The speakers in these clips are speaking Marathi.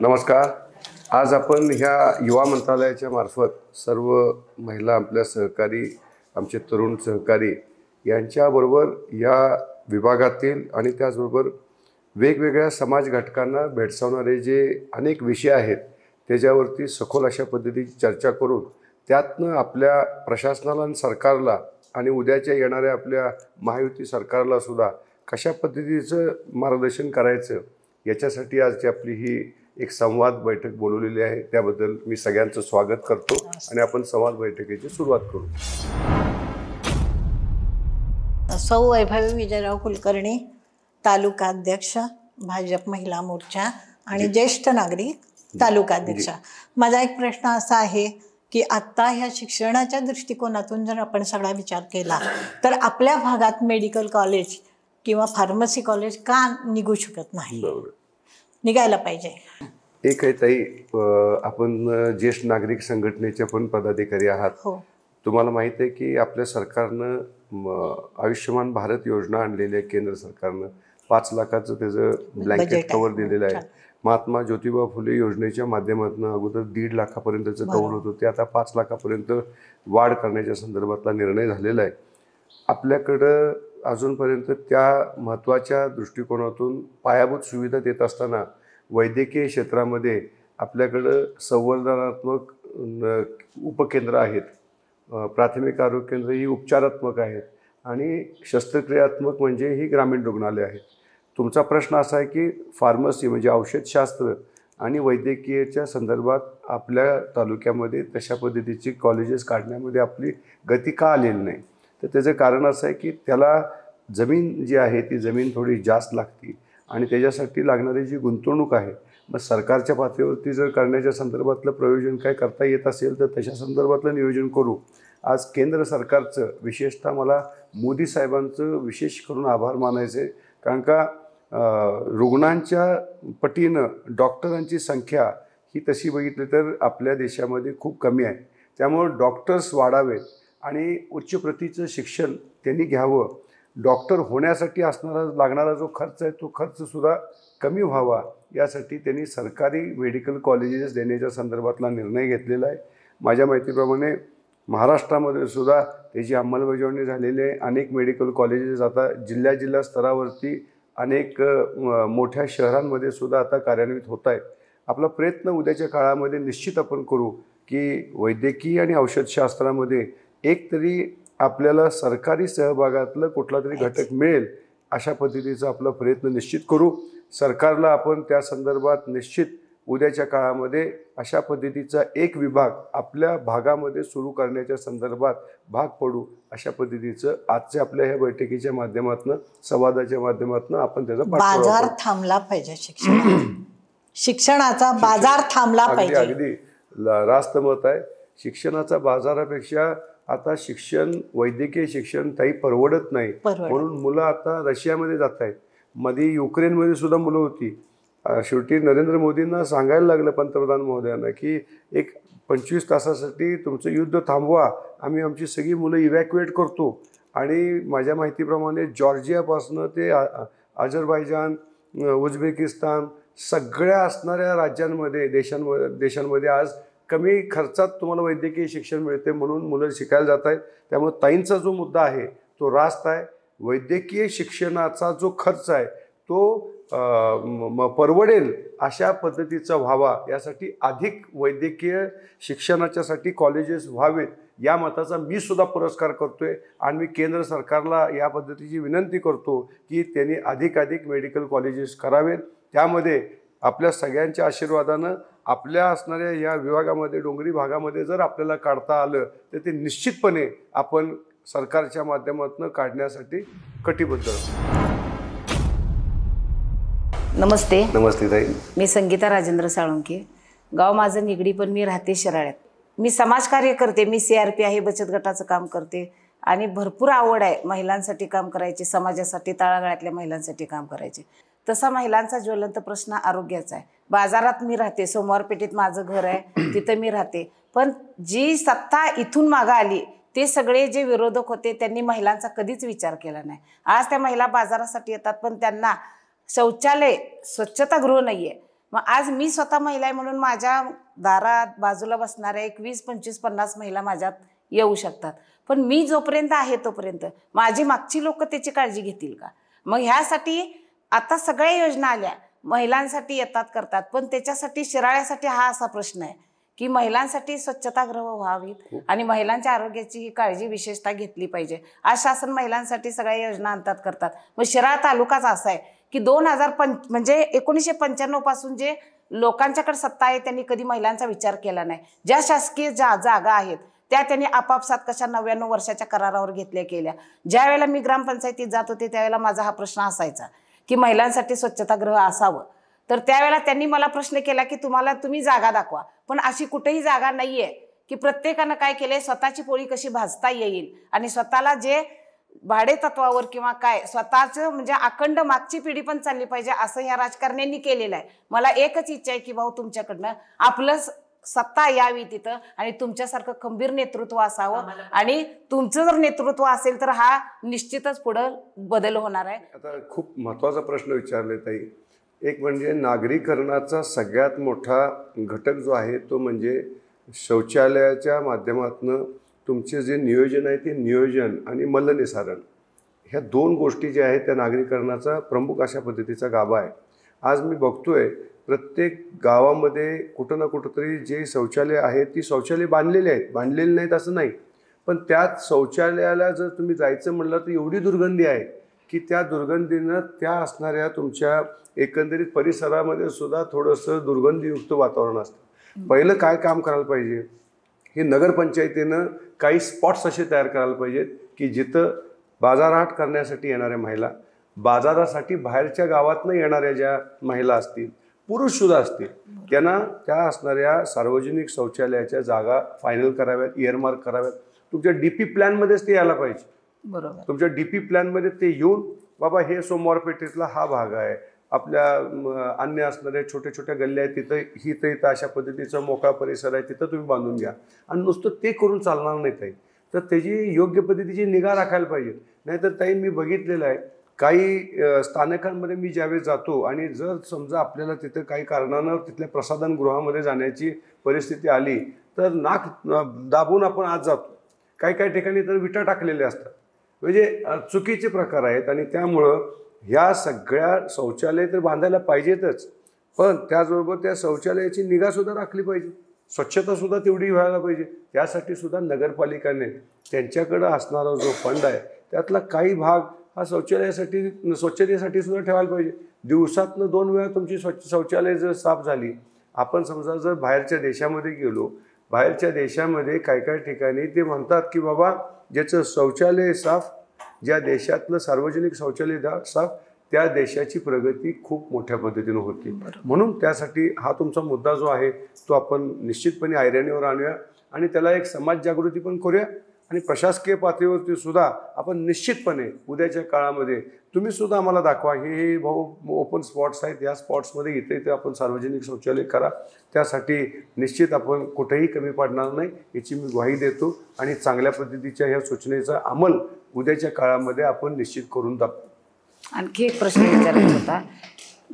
नमस्कार. आज आपण ह्या युवा मंत्रालयाच्या मार्फत सर्व महिला आपल्या सहकारी, आमचे तरुण सहकारी यांच्याबरोबर या विभागातील आणि त्याचबरोबर वेगवेगळ्या समाज घटकांना भेडसावणारे जे अनेक विषय आहेत त्याच्यावरती सखोल अशा पद्धतीची चर्चा करून त्यातनं आपल्या प्रशासनाला आणि सरकारला आणि उद्याच्या येणाऱ्या आपल्या महायुती सरकारला सुद्धा कशा पद्धतीचं मार्गदर्शन करायचं याच्यासाठी आजची आपली ही एक संवाद बैठक बोलवलेली आहे. त्याबद्दल मी सगळ्यांचं स्वागत करतो आणि आपण संवाद बैठकीची सुरुवात करू. सौ वैभवी विजयराव कुलकर्णी, तालुका अध्यक्ष भाजप महिला मोर्चा आणि ज्येष्ठ नागरिक तालुका अध्यक्ष. माझा एक प्रश्न असा आहे की आत्ता ह्या शिक्षणाच्या दृष्टिकोनातून जर आपण सगळा विचार केला तर आपल्या भागात मेडिकल कॉलेज किंवा फार्मसी कॉलेज का निघू शकत नाही? निघायला पाहिजे. एक आहे ताई, आपण ज्येष्ठ नागरिक संघटनेचे पण पदाधिकारी आहात. हो. तुम्हाला माहित आहे की आपल्या सरकारनं आयुष्यमान भारत योजना आणलेली आहे. केंद्र सरकारनं 5 लाखाचं त्याचं ब्लँकेट कव्हर दिलेलं आहे. महात्मा ज्योतिबा फुले योजनेच्या माध्यमातून अगोदर 1.5 लाखापर्यंतचं कव्हर होतं, ते आता 5 लाखापर्यंत वाढ करण्याच्या संदर्भातला निर्णय झालेला आहे. आपल्याकडं अजूनपर्यंत त्या महत्त्वाच्या दृष्टिकोनातून पायाभूत सुविधा देत असताना वैद्यकीय क्षेत्रामध्ये आपल्याकडं संवर्धनात्मक उपकेंद्र आहेत, प्राथमिक आरोग्य केंद्र ही उपचारात्मक आहेत आणि शस्त्रक्रियात्मक म्हणजे ही ग्रामीण रुग्णालय आहेत. तुमचा प्रश्न असा आहे की फार्मसी म्हणजे औषधशास्त्र आणि वैद्यकीयच्या संदर्भात आपल्या तालुक्यामध्ये तशा पद्धतीची कॉलेजेस काढण्यामध्ये आपली गती का आलेली नाही? तर त्याचं कारण असं आहे की त्याला जमीन जी आहे ती जमीन थोडी जास्त लागते आणि त्याच्यासाठी लागणारी जी गुंतवणूक आहे, मग सरकारच्या पातळीवरती जर करण्याच्या संदर्भातलं प्रयोजन काय करता येत असेल तर तशा संदर्भातलं नियोजन करू. आज केंद्र सरकारचं विशेषतः मला मोदी साहेबांचं विशेष करून आभार मानायचे, कारण का रुग्णांच्या पटीनं डॉक्टरांची संख्या ही तशी बघितली तर आपल्या देशामध्ये खूप कमी आहे. त्यामुळं डॉक्टर्स वाढावेत आणि उच्च प्रतीचं शिक्षण त्यांनी घ्यावं. डॉक्टर होण्यासाठी लागणारा जो खर्च आहे तो खर्चसुद्धा कमी व्हावा यासाठी त्यांनी सरकारी मेडिकल कॉलेजेस देण्याच्या संदर्भातला निर्णय घेतलेला आहे. माझ्या माहितीप्रमाणे महाराष्ट्रामध्ये सुद्धा त्याची अंमलबजावणी झालेली आहे. अनेक मेडिकल कॉलेजेस आता जिल्हा स्तरावरती अनेक मोठ्या शहरांमध्ये सुद्धा आता कार्यान्वित होत आहेत. आपला प्रयत्न उद्याच्या काळामध्ये निश्चित आपण करू की वैद्यकीय आणि औषधशास्त्रामध्ये एक तरी आपल्याला सरकारी सहभागातलं कुठला तरी घटक मिळेल अशा पद्धतीचा आपला प्रयत्न निश्चित करू. सरकारला आपण त्या संदर्भात निश्चित उद्याच्या काळामध्ये अशा पद्धतीचा एक विभाग आपल्या भागामध्ये सुरू करण्याच्या संदर्भात भाग पडू अशा पद्धतीचं आजच्या आपल्या ह्या बैठकीच्या माध्यमातून संवादाच्या माध्यमातून आपण त्याचा बाजार थांबला पाहिजे. शिक्षणाचा बाजार थांबला पाहिजे. अगदी रास्त मत आहे. शिक्षणाचा बाजारापेक्षा आता शिक्षण, वैद्यकीय शिक्षण काही परवडत नाही म्हणून मुलं आता रशियामध्ये जात आहेत. मध्ये युक्रेनमध्ये सुद्धा मुलं होती. शेवटी नरेंद्र मोदींना सांगायला लागलं पंतप्रधान महोदयांना की एक 25 तासासाठी तुमचं युद्ध थांबवा, आम्ही आमची सगळी मुलं इव्हॅक्युएट करतो. आणि माझ्या माहितीप्रमाणे जॉर्जियापासनं ते अझरबैजान, उझबेकिस्तान सगळ्या असणाऱ्या राज्यांमध्ये देशांमध्ये आज कमी खर्चात तुम्हाला वैद्यकीय शिक्षण मिळते म्हणून मुलं शिकायला जात आहेत. त्यामुळे ताईंचा जो मुद्दा आहे तो रास्त आहे. वैद्यकीय शिक्षणाचा जो खर्च आहे तो परवडेल अशा पद्धतीचा व्हावा यासाठी अधिक वैद्यकीय शिक्षणाच्यासाठी कॉलेजेस व्हावेत या मताचा मी सुद्धा पुरस्कार करतोय. आणि मी केंद्र सरकारला या पद्धतीची विनंती करतो की त्यांनी अधिकाधिक मेडिकल कॉलेजेस करावेत. त्यामध्ये आपल्या सगळ्यांच्या आशीर्वादानं आपल्या असणाऱ्या या विभागामध्ये डोंगरी भागामध्ये जर आपल्याला काढता आलं तर ते निश्चितपणे आपण सरकारच्या माध्यमातून काढण्यासाठी कटिबद्ध आहोत. नमस्ते. नमस्ते ताई. मी संगीता राजेंद्र साळुंके. गाव माझं निगडी पण मी राहते शिराळ्यात. मी समाजकार्य करते. मी CRP आहे, बचत गटाचं काम करते आणि भरपूर आवड आहे महिलांसाठी काम करायची, समाजासाठी, तळागाळातल्या महिलांसाठी काम करायचे. तसा महिलांचा ज्वलंत प्रश्न आरोग्याचा आहे. बाजारात मी राहते, सोमवार पेठेत माझं घर आहे, तिथं मी राहते. पण जी सत्ता इथून मागं आली ते सगळे जे विरोधक होते त्यांनी महिलांचा कधीच विचार केला नाही. आज त्या महिला बाजारासाठी येतात पण त्यांना शौचालय, स्वच्छतागृह नाही आहे. मग आज मी स्वतः महिला आहे म्हणून माझ्या दारात बाजूला बसणाऱ्या 20, 25, 50 महिला माझ्यात येऊ शकतात. पण मी जोपर्यंत आहे तोपर्यंत माझी मागची लोक त्याची काळजी घेतील का? मग ह्यासाठी आता सगळ्या योजना आल्या, महिलांसाठी येतात करतात, पण त्याच्यासाठी शिराळ्यासाठी हा असा प्रश्न आहे की महिलांसाठी स्वच्छतागृह व्हावीत आणि महिलांच्या आरोग्याची ही काळजी विशेषतः घेतली पाहिजे. आज शासन महिलांसाठी सगळ्या योजना आणतात करतात. मग शिराळा तालुकाच असा आहे की 2005 म्हणजे 1995 पासून जे लोकांच्याकडे सत्ता आहे त्यांनी कधी महिलांचा विचार केला नाही. ज्या शासकीय जागा आहेत त्या त्यांनी आपापसात कशा 99 वर्षाच्या करारावर घेतल्या केल्या. ज्या वेळेला मी ग्रामपंचायतीत जात होते त्यावेळेला माझा हा प्रश्न असायचा की महिलांसाठी स्वच्छतागृह असावं. तर त्यावेळेला त्यांनी मला प्रश्न केला की तुम्ही जागा दाखवा. पण अशी कुठेही जागा नाहीये की प्रत्येकानं काय केलंय, स्वतःची पोळी कशी भाजता येईल आणि स्वतःला जे भाडे तत्वावर किंवा काय स्वतःचं म्हणजे अखंड मागची पिढी पण चालली पाहिजे असं ह्या राजकारण्यांनी केलेलं आहे. मला एकच इच्छा आहे की भाऊ तुमच्याकडनं आपलं सत्ता यावी तिथं आणि तुमच्यासारखं खंबीर नेतृत्व असावं आणि तुमचं जर नेतृत्व असेल तर हा निश्चितच पुढं बदल होणार आहे. आता खूप महत्त्वाचा प्रश्न विचारले ताई. एक म्हणजे नागरीकरणाचा सगळ्यात मोठा घटक जो आहे तो म्हणजे शौचालयाच्या माध्यमातून तुमचे जे नियोजन आहे ते नियोजन आणि मलनिसारण ह्या दोन गोष्टी ज्या आहेत त्या नागरीकरणाचा प्रमुख अशा पद्धतीचा गाभा आहे. आज मी बघतोय प्रत्येक गावामध्ये कुठं ना कुठंतरी जे शौचालय आहेत ती शौचालय बांधलेली आहेत, बांधलेली नाहीत असं नाही, पण त्यात शौचालयाला जर तुम्ही जायचं म्हणलं तर एवढी दुर्गंधी आहे की त्या दुर्गंधीनं त्या असणाऱ्या तुमच्या एकंदरीत परिसरामध्ये सुद्धा थोडंसं दुर्गंधीयुक्त वातावरण असतं. पहिलं काय काम करायला पाहिजे, हे नगरपंचायतीनं काही स्पॉट्स असे तयार करायला पाहिजेत की जिथं बाजारहाट करण्यासाठी येणाऱ्या महिला, बाजारासाठी बाहेरच्या गावातनं येणाऱ्या ज्या महिला असतील, पुरुषसुद्धा असतील, त्यांना त्या असणाऱ्या सार्वजनिक शौचालयाच्या जागा फायनल कराव्यात, इयरमार्क कराव्यात. तुमच्या DP प्लॅनमध्येच ते यायला पाहिजे. बरोबर. तुमच्या DP प्लॅनमध्ये ते येऊन बाबा हे सोमवार पेठेतला हा भाग आहे, आपल्या अन्य असणाऱ्या छोट्या छोट्या गल्ल्या आहेत तिथं इथं अशा पद्धतीचा मोकळा परिसर आहे तिथं तुम्ही बांधून घ्या. आणि नुसतं ते करून चालणार नाही ताई, तर त्याची योग्य पद्धतीची निगा राखायला पाहिजे. नाहीतर ताई मी बघितलेलं आहे काही स्थानकांमध्ये मी ज्यावेळेस जातो आणि जर समजा आपल्याला तिथं काही कारणानं तिथल्या प्रसाधनगृहामध्ये जाण्याची परिस्थिती आली तर नाक दाबून आपण आत जातो. काही ठिकाणी तर विटा टाकलेल्या असतात, म्हणजे चुकीचे प्रकार आहेत. आणि त्यामुळं ह्या सगळ्या शौचालय तर बांधायला पाहिजेतच, पण त्याचबरोबर त्या शौचालयाची निगासुद्धा राखली पाहिजे, स्वच्छतासुद्धा तेवढी व्हायला पाहिजे. त्यासाठी सुद्धा नगरपालिकाने त्यांच्याकडं असणारा जो फंड आहे त्यातला काही भाग हा स्वच्छतेसाठी सुद्धा ठेवायला पाहिजे. दिवसातनं 2 वेळा तुमची शौचालय जर साफ झाली, आपण समजा जर बाहेरच्या देशामध्ये गेलो, बाहेरच्या देशामध्ये काही ठिकाणी ते म्हणतात की बाबा ज्याचं शौचालय साफ, ज्या देशातलं सार्वजनिक शौचालय साफ, त्या देशाची प्रगती खूप मोठ्या पद्धतीनं होती. म्हणून त्यासाठी हा तुमचा मुद्दा जो आहे तो आपण निश्चितपणे ऐरणीवर आणूया आणि त्याला एक समाज जागृती पण करूया. आणि प्रशासकीय पातळीवरती सुद्धा आपण निश्चितपणे उद्याच्या काळामध्ये तुम्ही सुद्धा आम्हाला दाखवा हे भाऊ ओपन स्पॉट्स आहेत, या स्पॉट्समध्ये इथे आपण सार्वजनिक शौचालय करा. त्यासाठी निश्चित आपण कुठेही कमी पडणार नाही याची मी ग्वाही देतो आणि चांगल्या पद्धतीच्या ह्या सूचनेचा अंमल उद्याच्या काळामध्ये आपण निश्चित करून दाखवू. आणखी एक प्रश्न विचारायचा होता.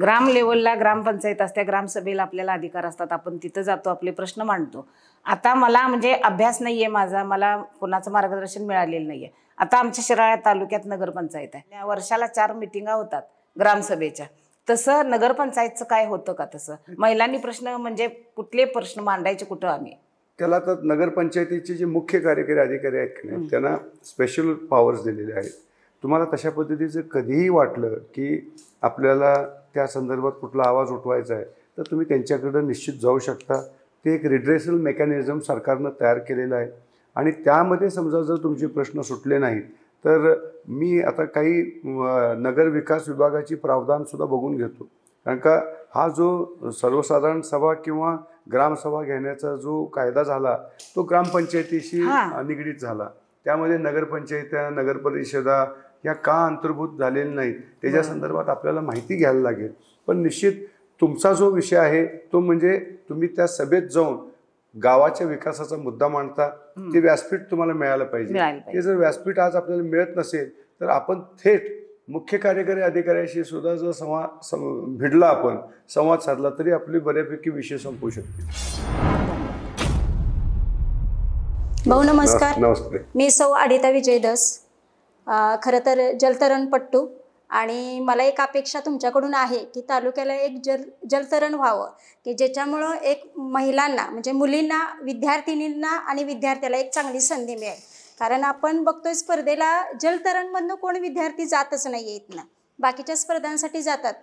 ग्राम लेवलला ग्रामपंचायत असते, ग्रामसभेला आपल्याला अधिकार असतात, आपण तिथं जातो, आपले प्रश्न मांडतो. आता मला म्हणजे अभ्यास नाही आहे माझा, मला कोणाचं मार्गदर्शन मिळालेलं नाही आहे. आता आमच्या शिराळा तालुक्यात नगरपंचायत आहे, वर्षाला 4 मिटिंगा होतात ग्रामसभेच्या. तसं नगरपंचायतचं काय होतं का? तसं महिलांनी प्रश्न म्हणजे कुठले प्रश्न मांडायचे कुठं आम्ही? त्याला तर नगरपंचायतीचे जे मुख्य कार्यकारी अधिकारी आहेत की नाही त्यांना स्पेशल पॉवर्स दिलेले आहेत. तुम्हाला तशा पद्धतीचं कधीही वाटलं की आपल्याला त्या संदर्भात कुठला आवाज उठवायचा आहे तर तुम्ही त्यांच्याकडं निश्चित जाऊ शकता. ते एक रिड्रेसल मेकॅनिझम सरकारनं तयार केलेलं आहे आणि त्यामध्ये समजा जर तुमचे प्रश्न सुटले नाहीत तर मी आता काही नगर विकास विभागाची प्रावधानसुद्धा बघून घेतो. कारण का हा जो सर्वसाधारण सभा किंवा ग्रामसभा घेण्याचा जो कायदा झाला तो ग्रामपंचायतीशी निगडीत झाला. त्यामध्ये नगरपंचायत्या, नगरपरिषदा ह्या का अंतर्भूत झालेल्या नाहीत त्याच्या संदर्भात आपल्याला माहिती घ्यायला लागेल. पण निश्चित तुमचा जो विषय आहे तो म्हणजे तुम्ही त्या सभेत जाऊन गावाच्या विकासाचा मुद्दा मांडता, ते व्यासपीठ तुम्हाला मिळालं पाहिजे. ते जर व्यासपीठ आज आपल्याला मिळत नसेल तर आपण थेट मुख्य कार्यकारी अधिकाऱ्याशी सुद्धा जर भिडला आपण, संवाद साधला, तरी आपली बऱ्यापैकी विषय संपू शकते. भाऊ नमस्कार. नमस्ते. मी सौ आडिता विजय दस. खरं तर जलतरणपट्टू, आणि मला एक अपेक्षा तुमच्याकडून आहे की तालुक्याला एक जलतरण व्हावं, की ज्याच्यामुळं एक महिलांना म्हणजे मुलींना, विद्यार्थिनींना आणि विद्यार्थ्याला एक चांगली संधी मिळेल. कारण आपण बघतोय स्पर्धेला जलतरणमधनं कोण विद्यार्थी जातच नाही आहे इथनं, बाकीच्या स्पर्धांसाठी जातात.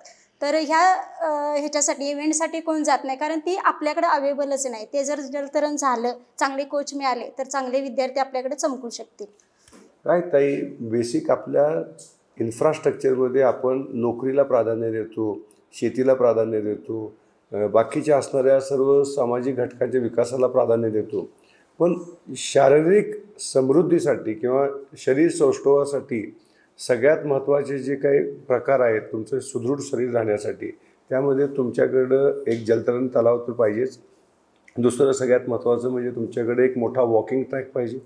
तर ह्याच्यासाठी इव्हेंटसाठी कोण जात नाही, कारण ती आपल्याकडे अवेलेबलच नाही. ते जर जलतरण झालं, चांगले कोच मिळाले, तर चांगले विद्यार्थी आपल्याकडे चमकू शकतील. काय ताई, बेसिक आपल्या इन्फ्रास्ट्रक्चरमध्ये आपण नोकरीला प्राधान्य देतो, शेतीला प्राधान्य देतो, बाकीच्या असणाऱ्या सर्व सामाजिक घटकांच्या विकासाला प्राधान्य देतो. पण शारीरिक समृद्धीसाठी किंवा शरीर सौष्ठवासाठी सगळ्यात महत्त्वाचे जे काही प्रकार आहेत तुमचं सुदृढ शरीर राहण्यासाठी, त्यामध्ये तुमच्याकडं एक जलतरण तलाव तर पाहिजेच. दुसरं सगळ्यात महत्त्वाचं म्हणजे तुमच्याकडे एक मोठा वॉकिंग ट्रॅक पाहिजे.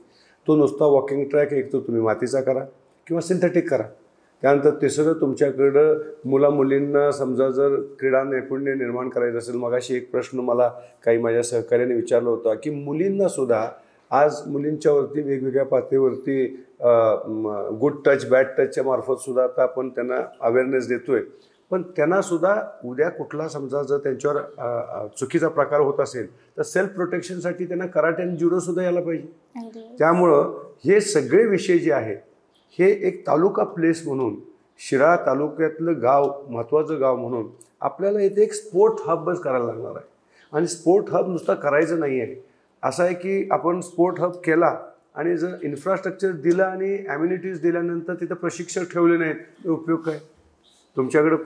तो नुसता वॉकिंग ट्रॅक एक तर तुम्ही मातीचा करा किंवा सिंथेटिक करा. त्यानंतर तिसरं, तुमच्याकडं मुलामुलींना समजा जर क्रीडा नैपुण्य निर्माण करायचं असेल, मगाशी एक प्रश्न मला काही माझ्या सहकार्याने विचारला होता की मुलींनासुद्धा आज मुलींच्यावरती वेगवेगळ्या पातळीवरती गुड टच, बॅड टचच्या मार्फतसुद्धा आता आपण त्यांना अवेअरनेस देतो आहे. पण त्यांनासुद्धा उद्या कुठला समजा जर त्यांच्यावर चुकीचा प्रकार होत असेल तर सेल्फ प्रोटेक्शनसाठी त्यांना कराटे आणि जुडोसुद्धा यायला पाहिजे. त्यामुळं हे सगळे विषय जे आहेत हे एक तालुका प्लेस म्हणून, शिराळा तालुक्यातलं गाव, महत्त्वाचं गाव म्हणून आपल्याला इथे एक स्पोर्ट हबच करायला लागणार आहे. आणि स्पोर्ट हब नुसता करायचं नाही आहे. असं आहे की आपण स्पोर्ट हब केला आणि जर इन्फ्रास्ट्रक्चर दिलं आणि ॲम्युनिटीज दिल्यानंतर तिथं प्रशिक्षक ठेवले नाहीत तर उपयोग काय? तुमच्याकडं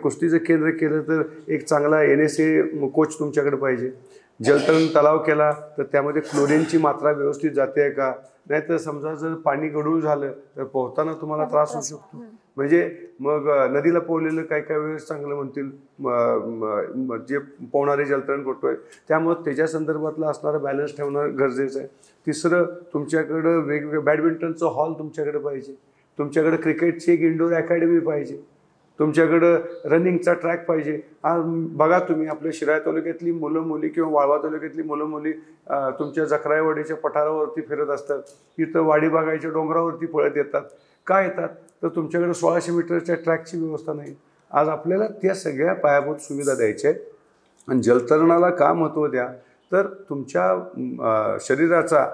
कुस्तीचं केंद्र केलं तर एक चांगला NSA कोच तुमच्याकडे पाहिजे. जलतरण तलाव केला तर त्यामध्ये क्लोरीनची मात्रा व्यवस्थित जाते आहे का? नाहीतर समजा जर पाणी गढूळ झालं तर पोहताना तुम्हाला त्रास होऊ शकतो. म्हणजे मग नदीला पोहलेलं काय वेळेस चांगलं म्हणतील जे पोहणारे जलतरणपटू आहे, त्यामुळं त्याच्या संदर्भातला असणारा बॅलन्स ठेवणं गरजेचं आहे. तिसरं, तुमच्याकडं वेगवेगळं बॅडमिंटनचं हॉल तुमच्याकडे पाहिजे. तुमच्याकडे क्रिकेटची एक इंडोर अकॅडमी पाहिजे. तुमच्याकडं रनिंगचा ट्रॅक पाहिजे. आज बघा तुम्ही आपल्या शिराळा तालुक्यातली मुलं मुली किंवा वाळवा तालुक्यातली मुलं मुली तुमच्या जखरायवाडीच्या पठारावरती फिरत असतात. इथं वाडी बागायच्या डोंगरावरती पळत येतात. का येतात? तर तुमच्याकडे 1600 मीटरच्या ट्रॅकची व्यवस्था नाही. आज आपल्याला त्या सगळ्या पायाभूत सुविधा द्यायच्या आहेत. आणि जलतरणाला का महत्त्व द्या, तर तुमच्या शरीराचा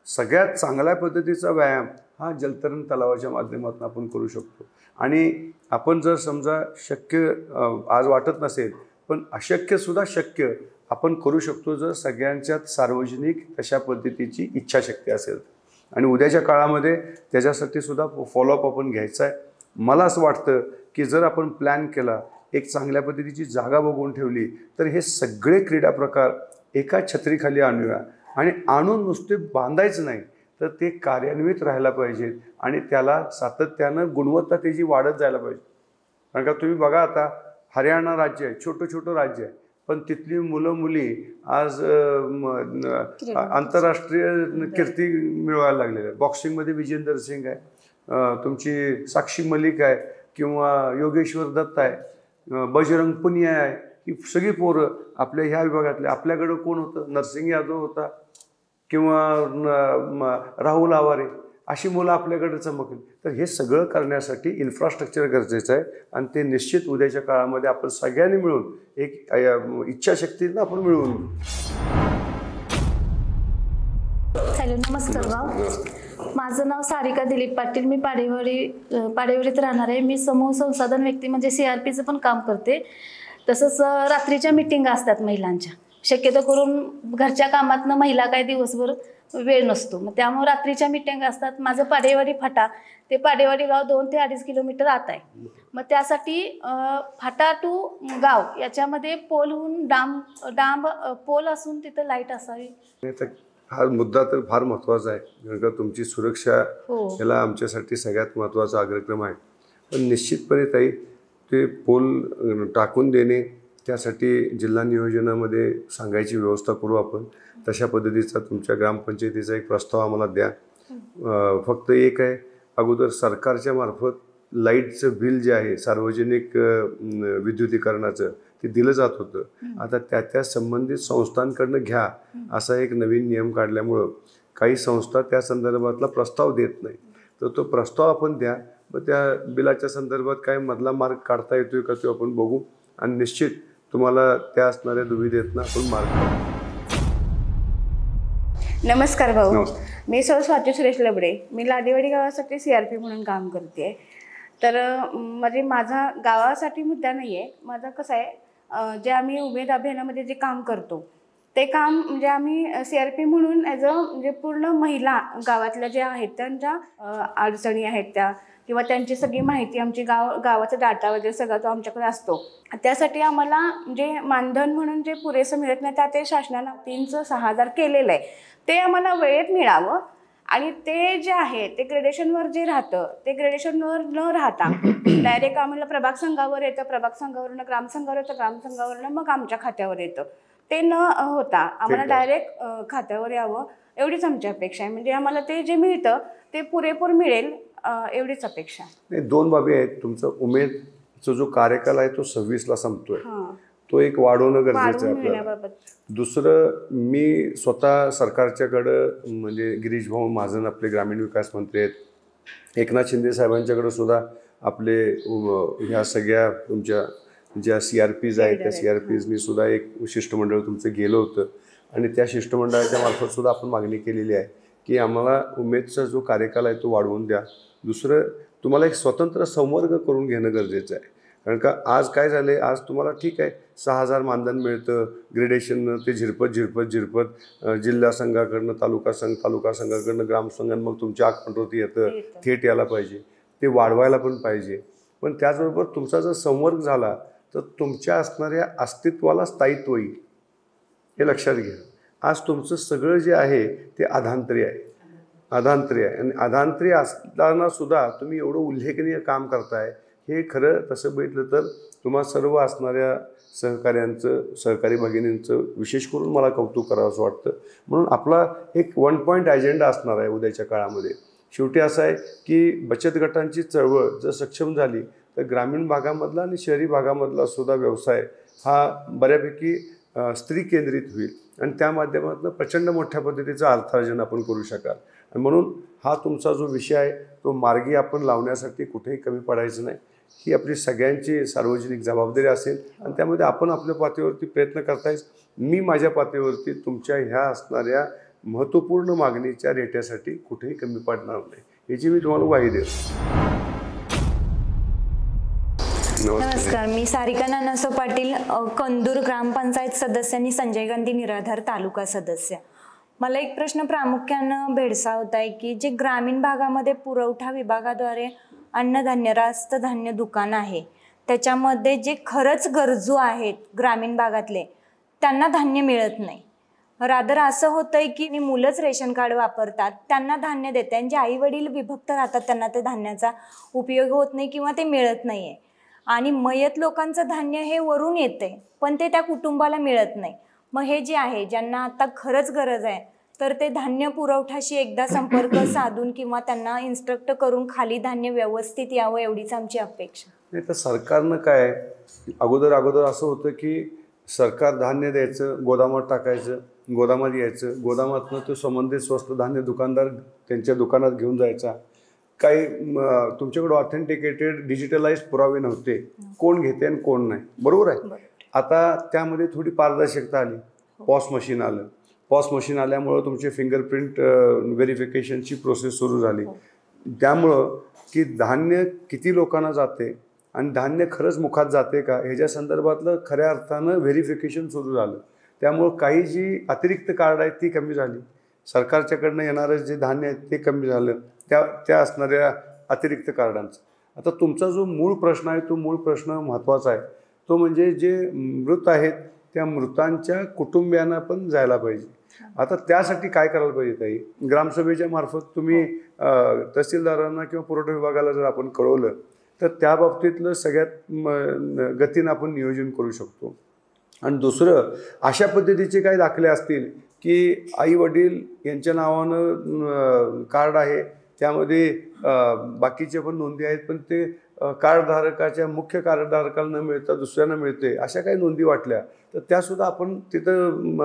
सगळ्यात चांगल्या पद्धतीचा व्यायाम हा जलतरण तलावाच्या माध्यमातून आपण करू शकतो. आणि आपण जर समजा शक्य आज वाटत नसेल, पण अशक्यसुद्धा शक्य आपण करू शकतो जर सगळ्यांच्यात सार्वजनिक तशा पद्धतीची इच्छाशक्ती असेल. आणि उद्याच्या काळामध्ये त्याच्यासाठी सुद्धा फॉलोअप आपण घ्यायचा आहे. मला असं वाटतं की जर आपण प्लॅन केला, एक चांगल्या पद्धतीची जागा बघून ठेवली, तर हे सगळे क्रीडा प्रकार एका छत्रीखाली आणूया. आणि आणून नुसते बांधायचं नाही, तर ते कार्यान्वित राहायला पाहिजेत आणि त्याला सातत्यानं गुणवत्ता त्याची वाढत जायला पाहिजे. कारण का तुम्ही बघा, आता हरियाणा राज्य आहे, छोटं राज्य आहे, पण तिथली मुलं मुली आज आंतरराष्ट्रीय कीर्ती मिळवायला लागलेल्या आहेत. बॉक्सिंगमध्ये विजेंदर सिंग आहे, तुमची साक्षी मलिक आहे, किंवा योगेश्वर दत्त आहे, बजरंग पुनिया आहे. ही सगळी पोरं आपल्या ह्या विभागातले. आपल्याकडं कोण होतं? नरसिंग यादव होता किंवा राहुल आवारे, अशी मुलं आपल्याकडे चमकली. तर हे सगळं करण्यासाठी इन्फ्रास्ट्रक्चर गरजेचं आहे. आणि ते निश्चित उद्याच्या काळामध्ये आपण सगळ्यांनी मिळून एक इच्छाशक्तीनं आपण मिळवून घेऊ. हॅलो, नमस्कार भाऊ. माझं नाव सारिका दिलीप पाटील. मी पाडेवाडीत राहणार आहे. मी समूह संसाधन व्यक्ती म्हणजे CRPचं पण काम करते. तसंच रात्रीच्या मिटिंग असतात महिलांच्या. शक्यतो करून घरच्या कामातनं महिला काय दिवसभर वेळ नसतो, मग त्यामुळे रात्रीच्या मिटिंग असतात. माझं पाडेवाडी फाटा ते पाडेवाडी गाव 2 ते 2.5 किलोमीटर आत आहे. मग त्यासाठी फाटा टू गाव याच्यामध्ये पोलहून डांब पोल असून तिथं लाईट असावी. हा मुद्दा तर फार महत्त्वाचा आहे, कारण का तुमची सुरक्षा याला आमच्यासाठी सगळ्यात महत्त्वाचा अग्रक्रम आहे. पण निश्चितपणे ताई, ते पोल टाकून देणे, त्यासाठी जिल्हा नियोजनामध्ये सांगायची व्यवस्था करू आपण. तशा पद्धतीचा तुमच्या ग्रामपंचायतीचा एक प्रस्ताव आम्हाला द्या. फक्त एक आहे, अगोदर सरकारच्या मार्फत लाईटचं बिल जे आहे सार्वजनिक विद्युतीकरणाचं ते दिलं जात होतं. आता त्या संबंधित संस्थांकडनं घ्या असा एक नवीन नियम काढल्यामुळं काही संस्था त्या संदर्भातला प्रस्ताव देत नाही. तर तो प्रस्ताव आपण द्या, मग त्या बिलाच्या संदर्भात काय मधला मार्ग काढता येतोय का तो आपण बघू आणि निश्चित तुम्हाला त्या असणाऱ्या दुविधेतनं आपण मार्ग काढू. नमस्कार भाऊ. नमस्कार. मी सौ स्वाती सुरेश लबडे. मी लादेवाडी गावासाठी CRP म्हणून काम करते. तर म्हणजे माझा गावासाठी मुद्दा नाही आहे. माझा कसं आहे, जे आम्ही उमेद अभियानामध्ये जे काम करतो ते काम म्हणजे आम्ही CRP म्हणून ॲज अ म्हणजे पूर्ण महिला गावातल्या ज्या आहेत त्यांच्या अडचणी आहेत त्या किंवा त्यांची सगळी माहिती आमची गावाचा डाटा वगैरे सगळा तो आमच्याकडे असतो. त्यासाठी आम्हाला म्हणजे मानधन म्हणून जे पुरेसं मिळत नाही, त्या ते शासनानं 3,000-6,000 केलेलं आहे. ते आम्हाला वेळेत मिळावं आणि ते जे आहे ते ग्रेडेशनवर जे राहतं ते ग्रेडेशनवर न राहता डायरेक्ट आम्हाला प्रभाग संघावर येतं, प्रभाग संघावरनं ग्रामसंघावर येतं, ग्रामसंघावरनं मग आमच्या खात्यावर येतं. ते न होता आम्हाला डायरेक्ट खात्यावर यावं एवढीच आमची अपेक्षा आहे. म्हणजे आम्हाला ते जे मिळतं ते पुरेपूर मिळेल एवढीच अपेक्षा आहे. नाही, 2 बाबी आहेत. तुमचा उमेदचा जो कार्यकाल आहे तो 26ला संपतोय, तो एक वाढवणं गरजेचं आहे आपल्याला. दुसरं, मी स्वतः सरकारच्याकडं म्हणजे गिरीश भाऊ महाजन आपले ग्रामीण विकास मंत्री आहेत, एकनाथ शिंदे साहेबांच्याकडं सुद्धा आपले ह्या सगळ्या तुमच्या ज्या CRPs आहेत त्या CRPsनी सुद्धा एक शिष्टमंडळ तुमचं गेलं होतं आणि त्या शिष्टमंडळाच्या मार्फत सुद्धा आपण मागणी केलेली आहे की आम्हाला उमेदचा जो कार्यकाल आहे तो वाढवून द्या. दुसरं, तुम्हाला एक स्वतंत्र संवर्ग करून घेणं गरजेचं आहे. कारण का आज काय झालं आहे, आज तुम्हाला ठीक आहे 6,000 मानधन मिळतं, ग्रेडेशननं ते झिरपत जिल्हा संघाकडनं तालुका संघाकडनं ग्रामसंघ, मग तुमच्या आकपंढरती येतं, थेट यायला पाहिजे, ते वाढवायला पण पाहिजे. पण त्याचबरोबर तुमचा जर संवर्ग झाला तर तुमच्या असणाऱ्या अस्तित्वाला स्थायित्व येईल, हे लक्षात घ्या. आज तुमचं सगळं जे आहे ते अधांतरी आहे आणि अधांतरी असताना सुद्धा तुम्ही एवढं उल्लेखनीय काम करताय, हे खरं तसं बघितलं तर तुम्हा सर्व असणाऱ्या सहकारी भगिनींचं विशेष करून मला कौतुक करावं असं वाटतं. म्हणून आपला एक 1 पॉईंट अजेंडा असणार आहे उद्याच्या काळामध्ये. शेवटी असं आहे की बचत गटांची चळवळ जर सक्षम झाली तर ग्रामीण भागामधला आणि शहरी भागामधला सुद्धा व्यवसाय हा बऱ्यापैकी स्त्री केंद्रित होईल आणि त्या माध्यमातून प्रचंड मोठ्या पद्धतीचं अर्थार्जन आपण करू शकाल. आणि म्हणून हा तुमचा जो विषय आहे तो मार्गी आपण लावण्यासाठी कुठेही कमी पडायचं नाही, ही आपली सगळ्यांची सार्वजनिक जबाबदारी असेल आणि त्यामध्ये आपण आपल्या पातळीवरती प्रयत्न करतायच. मी माझ्या पातळीवरती तुमच्या ह्या असणाऱ्या महत्त्वपूर्ण मागणीच्या रेट्यासाठी कुठेही कमी पडणार नाही, याची मी तुम्हाला ग्वाही देतो. नमस्कार, मी सारिका नानासाहेब पाटील, कंदूर ग्रामपंचायत सदस्य आणि संजय गांधी निराधार तालुका सदस्य. मला एक प्रश्न प्रामुख्यानं भेडसावत आहे की जे ग्रामीण भागामध्ये पुरवठा विभागाद्वारे अन्नधान्य रास्त धान्य दुकान आहे, त्याच्यामध्ये जे खरंच गरजू आहेत ग्रामीण भागातले त्यांना धान्य मिळत नाही. रादर असं होतंय की मुलंच रेशन कार्ड वापरतात, त्यांना धान्य देते आणि जे आई वडील विभक्त राहतात त्यांना ते धान्याचा उपयोग होत नाही किंवा ते मिळत नाही आहे. आणि मयत लोकांचं धान्य हे वरून येते पण ते त्या कुटुंबाला मिळत नाही. मग हे जे आहे ज्यांना आता खरंच गरज आहे तर ते धान्य पुरवठाशी एकदा संपर्क साधून किंवा त्यांना इन्स्ट्रक्ट करून खाली धान्य व्यवस्थित यावं एवढीच आमची अपेक्षा. नाही तर सरकारनं काय अगोदर असं होतं की सरकार धान्य द्यायचं, गोदामात टाकायचं, गोदामात यायचं, गोदामातनं तो संबंधित स्वस्त धान्य दुकानदार त्यांच्या दुकानात घेऊन जायचा. काही तुमच्याकडे ऑथेंटिकेटेड डिजिटलाइज पुरावे नव्हते, कोण घेते आणि कोण नाही, बरोबर आहे. आता त्यामध्ये थोडी पारदर्शकता आली, पॉस मशीन आलं. पॉस मशीन आल्यामुळं तुमचे फिंगरप्रिंट व्हेरिफिकेशनची प्रोसेस सुरू झाली. त्यामुळं की धान्य किती लोकांना जाते आणि धान्य खरंच मुखात जाते का ह्याच्या संदर्भातलं खऱ्या अर्थानं व्हेरिफिकेशन सुरू झालं. त्यामुळं काही जी अतिरिक्त कार्ड आहेत ती कमी झाली, सरकारच्याकडनं येणारं जे धान्य आहे ते कमी झालं त्या असणाऱ्या अतिरिक्त कार्डांचं. आता तुमचा जो मूळ प्रश्न आहे तो मूळ प्रश्न महत्त्वाचा आहे, तो म्हणजे जे मृत आहेत त्या मृतांच्या कुटुंबियांना पण जायला पाहिजे. आता त्यासाठी काय करायला पाहिजे ताई, ग्रामसभेच्या मार्फत तुम्ही तहसीलदारांना किंवा पुरवठा विभागाला जर आपण कळवलं तर त्या बाबतीतलं सगळ्यात गतीनं आपण नियोजन करू शकतो. आणि दुसरं, अशा पद्धतीचे काही दाखले असतील की आई वडील यांच्या नावानं कार्ड आहे त्यामध्ये बाकीचे पण नोंदी आहेत, पण ते कार्डधारकाच्या मुख्य कार्डधारकाला न मिळता दुसऱ्यांना मिळते अशा काही नोंदी वाटल्या तर त्यासुद्धा आपण तिथं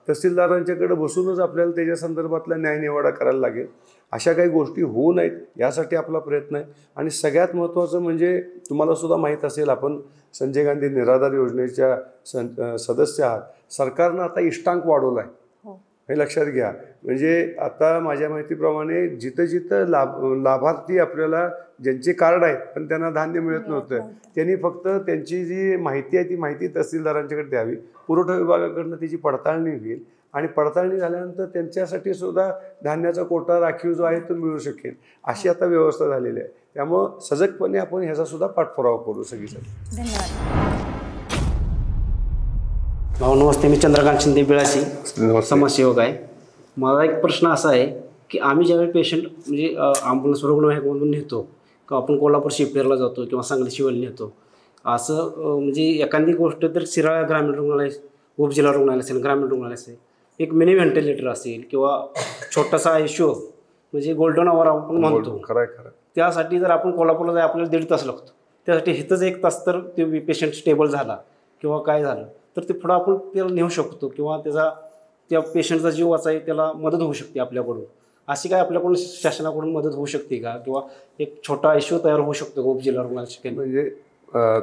तहसीलदारांच्याकडे बसूनच आपल्याला त्याच्या संदर्भातला न्यायनिवाडा करायला लागेल. अशा काही गोष्टी होऊ नयेत यासाठी आपला प्रयत्न आहे. आणि सगळ्यात महत्त्वाचं म्हणजे तुम्हाला सुद्धा माहीत असेल, आपण संजय गांधी निराधार योजनेच्या सदस्य आहात. सरकारनं आता इष्टांक वाढवला आहे, हे लक्षात घ्या. म्हणजे आता माझ्या माहितीप्रमाणे जिथं जिथं लाभार्थी आपल्याला ज्यांचे कार्ड आहेत पण त्यांना धान्य मिळत नव्हतं, त्यांनी फक्त त्यांची जी माहिती आहे ती माहिती तहसीलदारांच्याकडे द्यावी. पुरवठा विभागाकडनं त्याची पडताळणी होईल आणि पडताळणी झाल्यानंतर त्यांच्यासाठी सुद्धा धान्याचा कोटा राखीव जो आहे तो मिळू शकेल, अशी आता व्यवस्था झालेली आहे. त्यामुळं सजगपणे आपण ह्याचा सुद्धा पाठपुरावा करू सगळीसाठी. धन्यवाद. भाऊ नमस्ते, मी चंद्रकांत शिंदे बिळाशी समाजसेवक आहे. माझा एक प्रश्न असा आहे की आम्ही ज्यावेळी पेशंट म्हणजे ॲम्ब्युलन्स रुग्णवाहिकेमधून नेतो किंवा आपण कोल्हापूर शिवनेरला जातो किंवा सांगली शिवल नेतो, असं म्हणजे एखादी गोष्ट तर शिराळा ग्रामीण रुग्णालय, उपजिल्हा रुग्णालय असेल, ग्रामीण रुग्णालय असेल, एक मिनी व्हेंटिलेटर असेल किंवा छोटासा आयशो म्हणजे गोल्डन आवर आपण म्हणतो, खरं त्यासाठी जर आपण कोल्हापूरला जाय आपल्याला 1.5 तास लागतो. त्यासाठी इथंच 1 तास तर ते पेशंट स्टेबल झाला किंवा काय झालं तर ते पुढं आपण त्याला नेऊ शकतो किंवा त्या पेशंटचा जीव वाचाय त्याला मदत होऊ शकते आपल्याकडून. अशी काय आपल्याकडून शासनाकडून मदत होऊ शकते का, किंवा एक छोटा इश्यू तयार होऊ शकतो का उपजिल्हा रुग्णालयाच्या? म्हणजे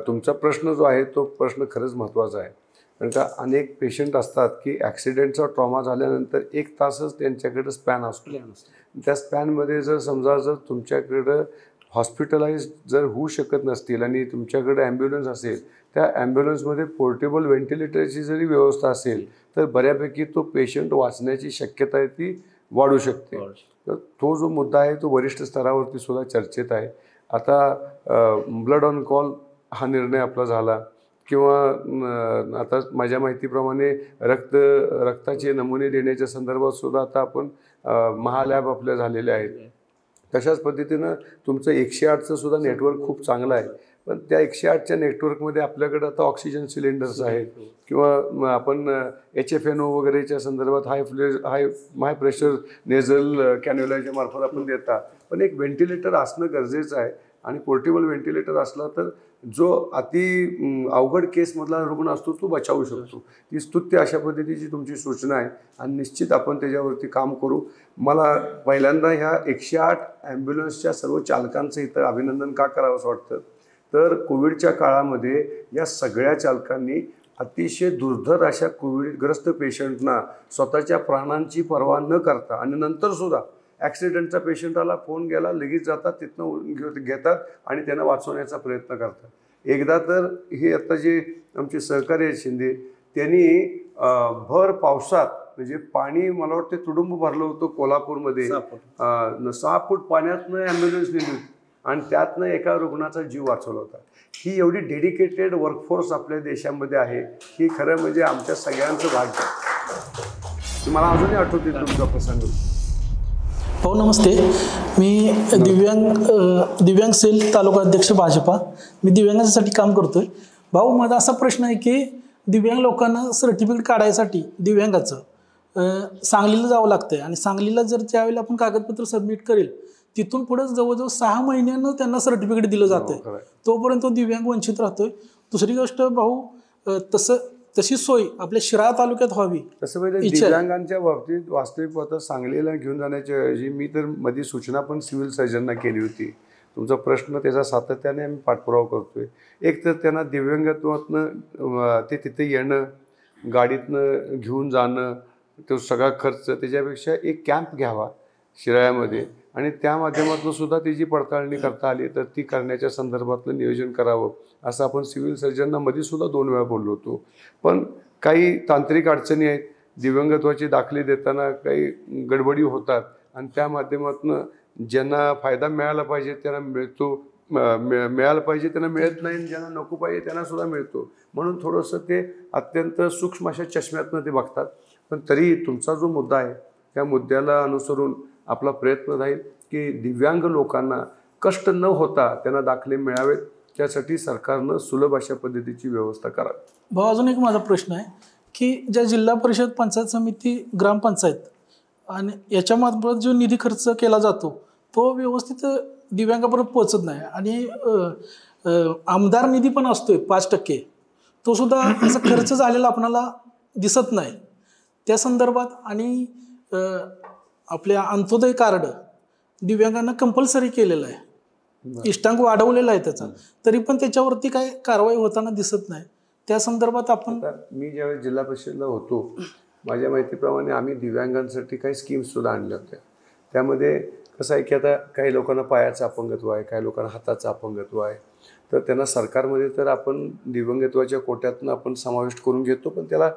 तुमचा प्रश्न जो आहे तो प्रश्न खरंच महत्त्वाचा आहे. कारण का अनेक पेशंट असतात की ॲक्सिडेंटचा ट्रॉमा झाल्यानंतर 1 तासच त्यांच्याकडं स्पॅन असतो. त्या स्पॅनमध्ये जर तुमच्याकडं हॉस्पिटलाइज जर होऊ शकत नसतील आणि तुमच्याकडे ॲम्ब्युलन्स असेल, त्या ॲम्ब्युलन्समध्ये पोर्टेबल व्हेंटिलेटरची जरी व्यवस्था असेल तर बऱ्यापैकी तो पेशंट वाचण्याची शक्यता आहे ती वाढू शकते. तर तो जो मुद्दा आहे तो वरिष्ठ स्तरावरती सुद्धा चर्चेत आहे. आता ब्लड ऑन कॉल हा निर्णय आपला झाला किंवा आता माझ्या माहितीप्रमाणे रक्ताचे नमुने देण्याच्या संदर्भात सुद्धा आता आपण महालॅब आपल्या झालेले आहेत. तशाच पद्धतीनं तुमचं 108चं सुद्धा नेटवर्क खूप चांगलं आहे. पण त्या 108च्या नेटवर्कमध्ये आपल्याकडे आता ऑक्सिजन सिलेंडर्स आहेत किंवा आपण HFNO वगैरेच्या संदर्भात हाय प्रेशर नेझल कॅन्युलाच्या मार्फत आपण देता. पण एक व्हेंटिलेटर असणं गरजेचं आहे आणि पोर्टेबल व्हेंटिलेटर असला तर जो अवघड केसमधला रुग्ण असतो तो बचावू शकतो. ती स्तुत्य अशा पद्धतीची तुमची सूचना आहे आणि निश्चित आपण त्याच्यावरती काम करू. मला पहिल्यांदा ह्या 108 ॲम्ब्युलन्सच्या सर्व चालकांचं इथं अभिनंदन का करावं असं वाटतं, तर कोविडच्या काळामध्ये या सगळ्या चालकांनी अतिशय दुर्धर अशा कोविडग्रस्त पेशंटना स्वतःच्या प्राणांची पर्वा न करता आणि नंतरसुद्धा ॲक्सिडेंटचा पेशंटाला फोन गेला लगेच जातात, तिथनं घेतात आणि त्यांना वाचवण्याचा प्रयत्न करतात. एकदा तर हे आता जे आमचे सहकारी आहेत शिंदे, त्यांनी भर पावसात म्हणजे पाणी मला वाटतं तुडुंब भरलं होतं कोल्हापूरमध्ये, 6 फूट पाण्यातनं ॲम्ब्युलन्स नेली होती आणि त्यातनं एका रुग्णाचा जीव वाचवला होता. ही एवढी डेडिकेटेड वर्कफोर्स आपल्या देशामध्ये आहे, ही खरं म्हणजे आमच्या सगळ्यांचं भाग्य. मला अजूनही आठवते तुमचा प्रसंग. भाऊ नमस्ते, मी दिव्यांग सेल तालुका अध्यक्ष भाजपा. मी दिव्यांगांसाठी काम करतोय. भाऊ माझा असा प्रश्न आहे की दिव्यांग लोकांना सर्टिफिकेट काढायसाठी दिव्यांगाचं सांगलीला जावं लागतंय आणि सांगलीला जर त्यावेळेला आपण कागदपत्र सबमिट करेल तिथून पुढे जवळजवळ 6 महिन्यानं त्यांना सर्टिफिकेट दिलं जातंय. तोपर्यंत तो दिव्यांग वंचित राहतोय. दुसरी गोष्ट भाऊ तशी सोय आपल्या शिराळा तालुक्यात व्हावी. तसं म्हणजे दिव्यांगांच्या बाबतीत वास्तविक आता सांगलीला घेऊन जाण्याच्या ऐवजी मी तर मध्ये सूचना पण सिव्हिल सर्जनना केली होती. तुमचा प्रश्न त्याचा सातत्याने आम्ही पाठपुरावा करतोय. एक तर त्यांना दिव्यांगत्वातनं ते तिथे येणं, गाडीतनं घेऊन जाणं, तो सगळा खर्च, त्याच्यापेक्षा एक कॅम्प घ्यावा शिराळ्यामध्ये आणि त्या माध्यमातून सुद्धा त्याची पडताळणी करता आली तर ती करण्याच्या संदर्भातलं नियोजन करावं असं आपण सिव्हिल सर्जनना मध्ये सुद्धा 2 वेळा बोललो होतो. पण काही तांत्रिक अडचणी आहेत. दिव्यांगत्वाचे दाखले देताना काही गडबडी होतात आणि त्या माध्यमातून ज्यांना फायदा मिळाला पाहिजे त्यांना मिळतो, मिळालं पाहिजे त्यांना मिळत नाही, ज्यांना नको पाहिजे त्यांना सुद्धा मिळतो. म्हणून थोडंसं ते अत्यंत सूक्ष्म अशा चष्म्यातनं ते बघतात. पण तरी तुमचा जो मुद्दा आहे त्या मुद्द्याला अनुसरून आपला प्रयत्न राहील की दिव्यांग लोकांना कष्ट न होता त्यांना दाखले मिळावेत, त्यासाठी सरकारनं सुलभ अशा पद्धतीची व्यवस्था करावी. भाऊ अजून एक माझा प्रश्न आहे की ज्या जिल्हा परिषद, पंचायत समिती, ग्रामपंचायत आणि याच्यामार्फत जो निधी खर्च केला जातो तो व्यवस्थित दिव्यांगापर्यंत पोहोचत नाही. आणि आमदार निधी पण असतोय 5%, तो सुद्धा असा खर्च झालेला आपणाला दिसत नाही त्या संदर्भात. आणि आपल्या अंत्योदय कार्ड दिव्यांगांना कंपल्सरी केलेलं आहे, इष्टांक वाढवलेला आहे त्याचा, तरी पण त्याच्यावरती काही कारवाई होताना दिसत नाही. त्या संदर्भात आपण मी ज्यावेळेस जिल्हा परिषदला होतो, माझ्या माहितीप्रमाणे आम्ही दिव्यांगांसाठी काही स्कीम्ससुद्धा आणल्या होत्या. त्यामध्ये कसं आहे की आता काही लोकांना पायाचं अपंगत्व आहे, काही लोकांना हाताचं अपंगत्व आहे, तर त्यांना सरकारमध्ये तर आपण दिव्यांगत्वाच्या कोट्यातून आपण समाविष्ट करून घेतो, पण त्याला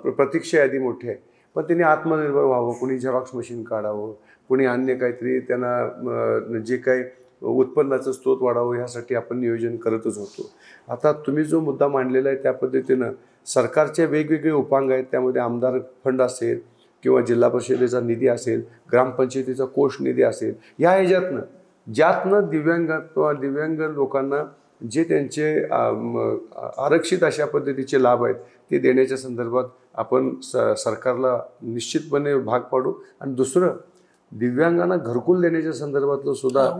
प्रतीक्षा यादी मोठी आहे. पण त्यांनी आत्मनिर्भर व्हावं, कोणी झेरॉक्स मशीन काढावं, कोणी अन्य काहीतरी त्यांना जे काही उत्पन्नाचं स्रोत वाढावं, ह्यासाठी आपण नियोजन करतच होतो. आता तुम्ही जो मुद्दा मांडलेला आहे त्या पद्धतीनं सरकारचे वेगवेगळे उपांग आहेत. त्यामध्ये आमदार फंड असेल किंवा जिल्हा परिषदेचा निधी असेल, ग्रामपंचायतीचा कोष निधी असेल, या ह्याच्यातनं ज्यातनं दिव्यांग लोकांना जे त्यांचे आरक्षित अशा पद्धतीचे लाभ आहेत ते देण्याच्या संदर्भात आपण सरकारला निश्चितपणे भाग पाडू. आणि दुसरं, दिव्यांगांना घरकुल देण्याच्या संदर्भातलं सुद्धा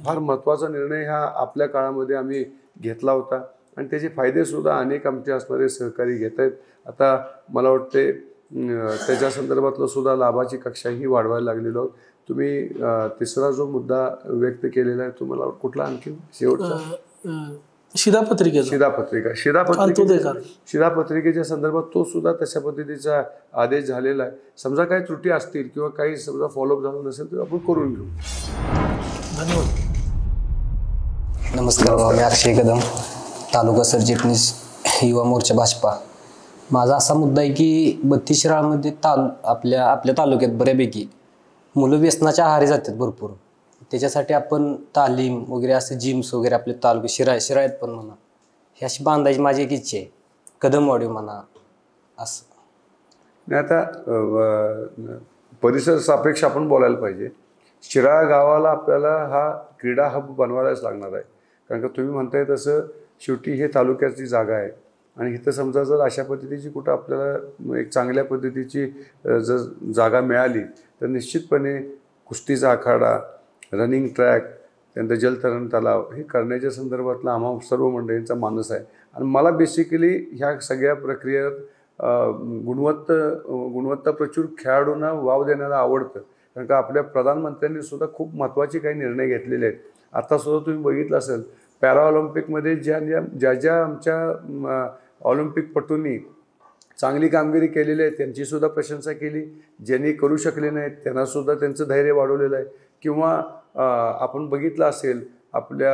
फार महत्त्वाचा निर्णय हा आपल्या काळामध्ये आम्ही घेतला होता आणि त्याचे फायदेसुद्धा अनेक आमचे असणारे सहकारी घेत आहेत. आता मला वाटते त्याच्या संदर्भातलं सुद्धा लाभाची कक्षाही वाढवायला लागलेलो आहोत. तुम्ही तिसरा जो मुद्दा व्यक्त केलेला आहे तो मला कुठला आणखी शेवटचा शिधापत्रिकेच्या संदर्भात तो सुद्धा तशा पद्धतीचा आदेश झालेला आहे. समजा काही त्रुटी असतील किंवा काही समजा फॉलोअप झालं नसेल तर आपण करून घेऊ. धन्यवाद. नमस्कार, मी अक्षय कदम, तालुका सरचिटणीस युवा मोर्चा भाजपा. माझा असा मुद्दा आहे की 32 शिराळमध्ये आपल्या तालुक्यात बऱ्यापैकी मुलं व्यसनाच्या आहारी जातात भरपूर. त्याच्यासाठी आपण तालीम वगैरे असे जिम्स वगैरे आपले तालुके शिराळ्यात पण म्हणा, हे अशी बांधायची माझी एक इच्छा आहे. कदमवाडी म्हणा असं. नाही, आता परिसर सापेक्ष आपण बोलायला पाहिजे. शिराळा गावाला आपल्याला हा क्रीडा हब बनवायलाच लागणार आहे. कारण का तुम्ही म्हणताय तसं शेवटी हे तालुक्याची जागा आहे आणि इथं समजा जर अशा पद्धतीची कुठं आपल्याला एक चांगल्या पद्धतीची जर जागा मिळाली तर निश्चितपणे कुस्तीचा आखाडा, रनिंग ट्रॅक, त्यानंतर जलतरण तलाव हे करण्याच्या संदर्भातला आम्हा सर्व मंडळींचा मानस आहे. आणि मला बेसिकली ह्या सगळ्या प्रक्रियेत गुणवत्ता प्रचूर खेळाडूंना वाव देण्याला आवडतं. कारण का आपल्या प्रधानमंत्र्यांनी सुद्धा खूप महत्त्वाचे काही निर्णय घेतलेले आहेत. आता सुद्धा तुम्ही बघितलं असेल पॅराऑलिम्पिकमध्ये ज्या आमच्या ऑलिम्पिकपटूंनी चांगली कामगिरी केलेली आहे त्यांचीसुद्धा प्रशंसा केली. ज्यांनी करू शकले नाहीत त्यांनासुद्धा त्यांचं धैर्य वाढवलेलं आहे. किंवा आपण बघितलं असेल आपल्या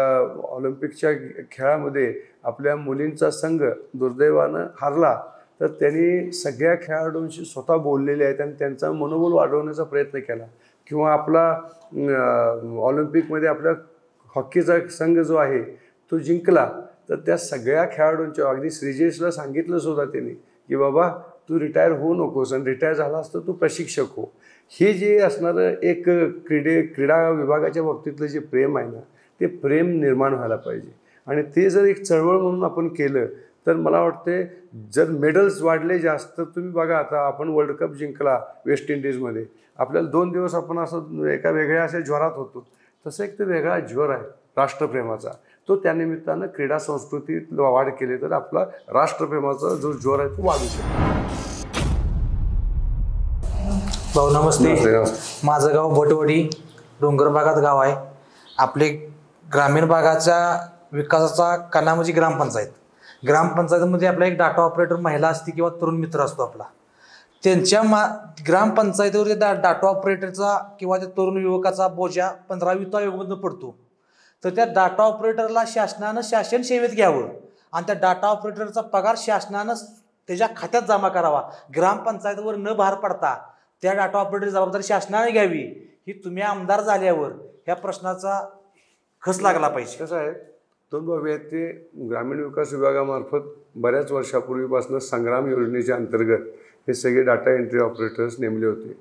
ऑलिम्पिकच्या खेळामध्ये आपल्या मुलींचा संघ दुर्दैवानं हारला तर त्यांनी सगळ्या खेळाडूंशी स्वतः बोललेले आहेत आणि त्यांचा मनोबल वाढवण्याचा प्रयत्न केला. किंवा आपला ऑलिम्पिकमध्ये आपल्या हॉकीचा संघ जो आहे तो जिंकला तर त्या सगळ्या खेळाडूंच्या अगदी श्रीजेशला सांगितलं सुद्धा त्यांनी की बाबा तू रिटायर होऊ नकोस आणि रिटायर झालास तर तू प्रशिक्षक हो. हे जे असणारं एक क्रीडा विभागाच्या बाबतीतलं जे प्रेम आहे ना ते प्रेम निर्माण व्हायला पाहिजे. आणि ते जर एक चळवळ म्हणून आपण केलं तर मला वाटते जर मेडल्स वाढले जास्त. तुम्ही बघा आता आपण वर्ल्ड कप जिंकला वेस्ट इंडिजमध्ये, आपल्याला 2 दिवस आपण असं एका वेगळ्या अशा ज्वरात होतो. तसं एक तर वेगळा ज्वर आहे राष्ट्रप्रेमाचा, तो त्यानिमित्तानं क्रीडा संस्कृतीत वाढ केली तर आपला राष्ट्रप्रेमाचा जो ज्वर आहे तो वाढू शकतो. भाऊ नमस्ते. माझं गाव भटवाडी डोंगर भागात गाव आहे. आपले ग्रामीण भागाच्या विकासाचा कणा म्हणजे ग्रामपंचायतीमध्ये आपला एक डाटा ऑपरेटर महिला असते किंवा तरुण मित्र असतो आपला. त्यांच्या ग्रामपंचायतीवर डाटा ऑपरेटरचा किंवा त्या तरुण युवकाचा बोजा 15वी आयोगामधून पडतो. तर त्या डाटा ऑपरेटरला शासनानं शासन सेवेत घ्यावं आणि त्या डाटा ऑपरेटरचा पगार शासनानं त्याच्या खात्यात जमा करावा. ग्रामपंचायतीवर न भार पडता त्या डाटा ऑपरेटरची जबाबदारी शासनाने घ्यावी. ही तुम्ही आमदार झाल्यावर ह्या प्रश्नाचा खस लागला पाहिजे. कसं आहे, 2 बाबी आहेत. ते ग्रामीण विकास विभागामार्फत बऱ्याच वर्षापूर्वीपासून संग्राम योजनेच्या अंतर्गत हे सगळे डाटा एंट्री ऑपरेटर्स नेमले होते.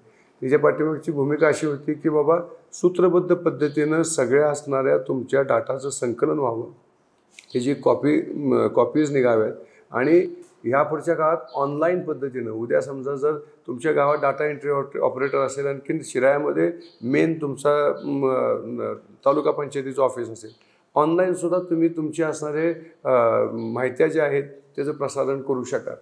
त्याच्या पाठीमागची भूमिका अशी होती की बाबा सूत्रबद्ध पद्धतीनं सगळ्या असणाऱ्या तुमच्या डाटाचं संकलन व्हावं, त्याची कॉपीज निघाव्यात आणि ह्या पुढच्या काळात ऑनलाईन पद्धतीनं, उद्या समजा जर तुमच्या गावात डाटा एंट्री ऑपरेटर असेल, आणखी शिराळ्यामध्ये मेन तुमचा तालुका पंचायतीचं ऑफिस असेल, ऑनलाईनसुद्धा तुम्ही तुमचे असणारे माहित्या ज्या आहेत त्याचं प्रसारण करू शकाल.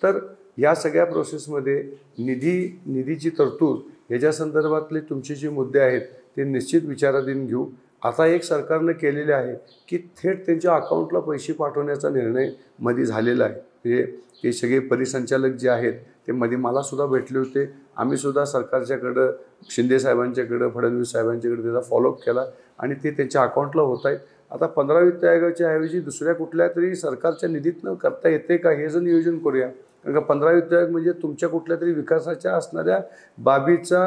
तर या सगळ्या प्रोसेसमध्ये निधीची तरतूद ह्याच्या संदर्भातले तुमचे जे मुद्दे आहेत ते निश्चित विचाराधीन घेऊ. आता एक सरकारनं केलेले आहे की थेट त्यांच्या अकाउंटला पैसे पाठवण्याचा निर्णय मध्ये झालेला आहे. म्हणजे ते सगळे परिसंचालक जे आहेत ते मध्ये मलासुद्धा भेटले होते. आम्हीसुद्धा सरकारच्याकडं, शिंदे साहेबांच्याकडं, फडणवीस साहेबांच्याकडे त्याचा फॉलोअप केला आणि ते त्यांच्या अकाउंटला होत आहेत. आता 15 वित्त आयोगाच्या ऐवजी दुसऱ्या कुठल्या तरी सरकारच्या निधीतनं करता येते का हे जर नियोजन करूया. कारण का 15 वित्त आयोग म्हणजे तुमच्या कुठल्या तरी विकासाच्या असणाऱ्या बाबीचा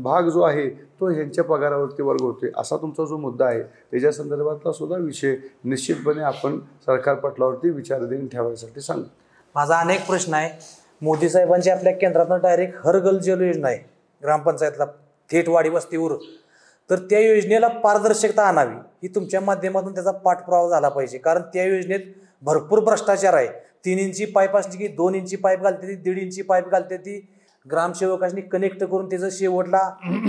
भाग जो आहे तो ह्यांच्या पगारावरती वर्ग होते. असा तुमचा जो मुद्दा आहे त्याच्या संदर्भातला सुद्धा विषय निश्चितपणे आपण सरकार पटलावरती विचाराधीन ठेवायसाठी सांगू. माझा अनेक प्रश्न आहे. मोदी साहेबांची आपल्या केंद्रातून डायरेक्ट हर घर जल योजना आहे ग्रामपंचायतला, थेट वाडी वस्तीवर. तर त्या योजनेला पारदर्शकता आणावी, ही तुमच्या माध्यमातून त्याचा पाठपुरावा झाला पाहिजे. कारण त्या योजनेत भरपूर भ्रष्टाचार आहे. 3 इंची पाईप असली की 2 इंची पाईप घालते ती, 1.5 इंची पाईप घालते ती. ग्रामसेवकांनी कनेक्ट करून त्याचं शेवटला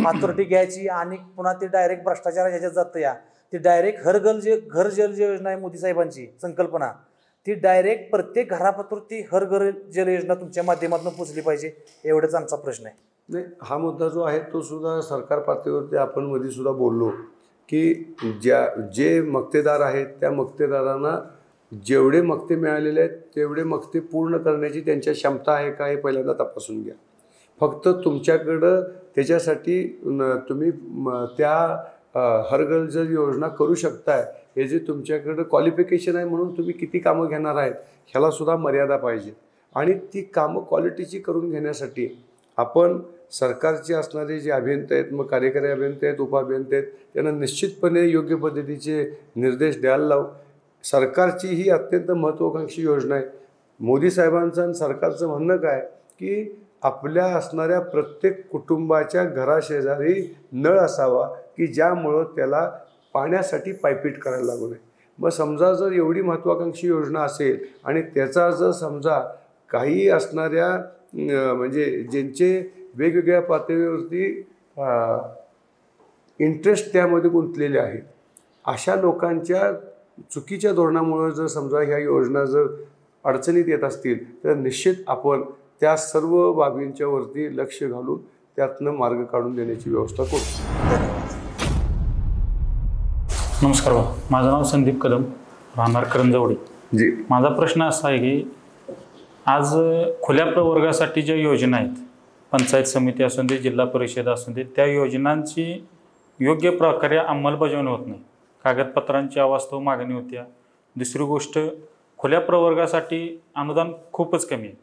अथॉरिटी घ्यायची आणि पुन्हा ते डायरेक्ट भ्रष्टाचार ह्याच्यात जातं. या ती डायरेक्ट घर जल योजना आहे मोदी साहेबांची संकल्पना, ती डायरेक्ट प्रत्येक घरापासून ती हर घर जल योजना तुमच्या माध्यमातून पोचली पाहिजे, एवढंच आमचा प्रश्न आहे. नाही, हा मुद्दा जो आहे तो सुद्धा सरकार पातळीवरती आपण मध्ये सुद्धा बोललो की जे मक्तेदार आहेत त्या मक्तेदारांना जेवढे मक्ते मिळालेले आहेत तेवढे मक्ते पूर्ण करण्याची त्यांच्या क्षमता आहे का हे पहिल्यांदा तपासून घ्या. फक्त तुमच्याकडं त्याच्यासाठी तुम्ही त्या हर घर जल योजना करू शकताय हे जे तुमच्याकडं क्वालिफिकेशन आहे म्हणून तुम्ही किती कामं घेणार आहेत ह्याला सुद्धा मर्यादा पाहिजे. आणि ती कामं क्वालिटीची करून घेण्यासाठी आपण सरकारचे असणारे जे अभियंते आहेत, मग कार्यकारी अभियंते आहेत, उपअभियंते आहेत, त्यांना निश्चितपणे योग्य पद्धतीचे निर्देश द्यायला लावू. सरकारची ही अत्यंत महत्त्वाकांक्षी योजना आहे. मोदी साहेबांचं आणि सरकारचं म्हणणं काय की आपल्या असणाऱ्या प्रत्येक कुटुंबाच्या घराशेजारी नळ असावा की ज्यामुळं त्याला पाण्यासाठी पायपीट करायला लागू नये. मग समजा जर एवढी महत्त्वाकांक्षी योजना असेल आणि त्याचा जर समजा काही असणाऱ्या म्हणजे ज्यांचे वेगवेगळ्या पातळीवरती इंटरेस्ट त्यामध्ये गुंतलेले आहेत अशा लोकांच्या चुकीच्या धोरणामुळं जर समजा ह्या योजना जर अडचणीत येत असतील तर निश्चित आपण त्या सर्व बाबींच्या वरती लक्ष घालून त्यातनं मार्ग काढून देण्याची व्यवस्था करू. नमस्कार भाऊ, माझं नाव संदीप कदम, राहणार करंजवडी. जी, माझा प्रश्न असा आहे की आज खुल्या प्रवर्गासाठी ज्या योजना आहेत, पंचायत समिती असू दे, जिल्हा परिषद असू दे, त्या योजनांची योग्य प्रकारे अंमलबजावणी होत नाही. कागदपत्रांची अवास्तव मागणी होत्या. दुसरी गोष्ट, खुल्या प्रवर्गासाठी अनुदान खूपच कमी आहे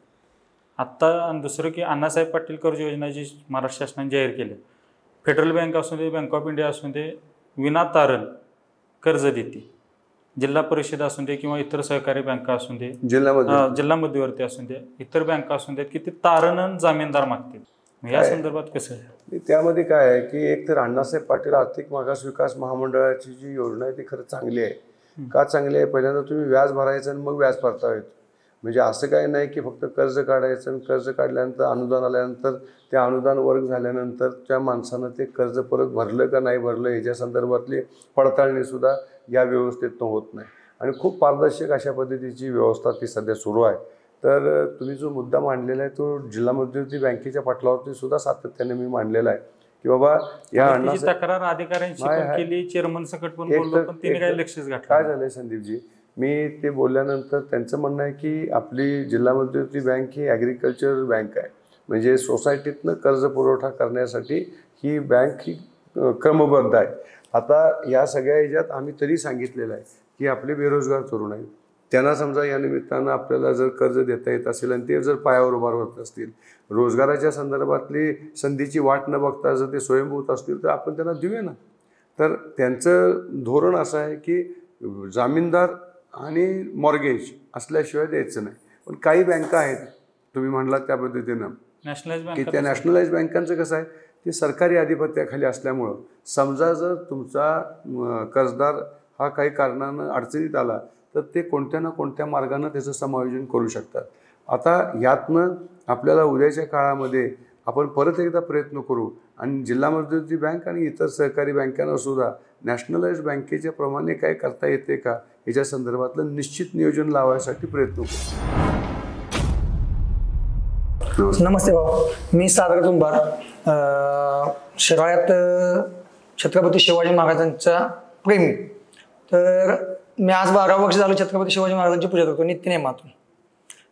आत्ता. आणि दुसरं की अण्णासाहेब पाटील कर्ज योजना जी महाराष्ट्र शासनाने जाहीर केली, फेडरल बँक असू दे, बँक ऑफ इंडिया असू दे, विनातारण कर्ज देते. जिल्हा परिषद असू दे किंवा इतर सहकारी बँका असू दे, जिल्हा मध्यवर्ती असू दे, इतर बँका असू देत की ते तारण जामीनदार मागतील. या संदर्भात कसं आहे? त्यामध्ये काय आहे की एक तर अण्णासाहेब पाटील आर्थिक मागास विकास महामंडळाची जी योजना आहे ती खरं चांगली आहे. का चांगली आहे? पहिल्यांदा तुम्ही व्याज भरायचं आणि मग व्याज परतावा येतो. म्हणजे असं काय नाही की फक्त कर्ज काढायचं आणि कर्ज काढल्यानंतर अनुदान आल्यानंतर ते अनुदान वर्ग झाल्यानंतर त्या माणसानं ते कर्ज परत भरलं का नाही भरलं ह्याच्या संदर्भातली पडताळणीसुद्धा या व्यवस्थेतनं होत नाही. आणि खूप पारदर्शक अशा पद्धतीची व्यवस्था ती सध्या सुरू आहे. तर तुम्ही जो मुद्दा मांडलेला आहे तो जिल्हा मध्यवर्ती बँकेच्या पटलावरती सुद्धा सातत्याने मी मांडलेला आहे की बाबा या तक्रार अधिकाऱ्यांशी केली, चेअरमन सकट पण बोललो, पण तिने काही लक्षच घातलं. काय झालंय संदीपजी, मी ते बोलल्यानंतर त्यांचं म्हणणं आहे की आपली जिल्हा मध्यवर्ती बँक ही ॲग्रिकल्चर बँक आहे. म्हणजे सोसायटीतनं कर्ज पुरवठा करण्यासाठी ही बँक ही क्रमबद्ध आहे. आता या सगळ्या ह्याच्यात आम्ही तरी सांगितलेलं आहे की आपले बेरोजगार तरुण आहेत, त्यांना समजा या निमित्तानं आपल्याला जर कर्ज देता येत असेल आणि ते जर पायावर उभा होत असतील, रोजगाराच्या संदर्भातली संधीची वाट न बघता जर ते स्वयंभूत असतील तर आपण त्यांना देऊया ना. तर त्यांचं धोरण असं आहे की जामीनदार आणि मॉर्गेज असल्याशिवाय द्यायचं नाही. पण काही बँका आहेत तुम्ही म्हणलात त्या पद्धतीनं की त्या नॅशनलाइज बँकांचं कसं आहे ते सरकारी आधिपत्याखाली असल्यामुळं समजा जर तुमचा कर्जदार हा काही कारणानं अडचणीत आला तर ते कोणत्या ना कोणत्या मार्गानं त्याचं समायोजन करू शकतात. आता यातनं आपल्याला उद्याच्या काळामध्ये आपण परत एकदा प्रयत्न करू आणि जिल्हा मध्यवर्ती बँक आणि इतर सहकारी बँकांना सुद्धा नॅशनलाइज बँकेच्या प्रमाणे काय करता येते का याच्या संदर्भातलं निश्चित नियोजन लावायसाठी प्रयत्न करू. नमस्ते भाऊ, मी सागर तुंबार, शिराळ्यात छत्रपती शिवाजी महाराजांचा प्रेमी. तर मी आज 12 वर्ष झालं छत्रपती शिवाजी महाराजांची पूजा करतो नित्यनेमातून.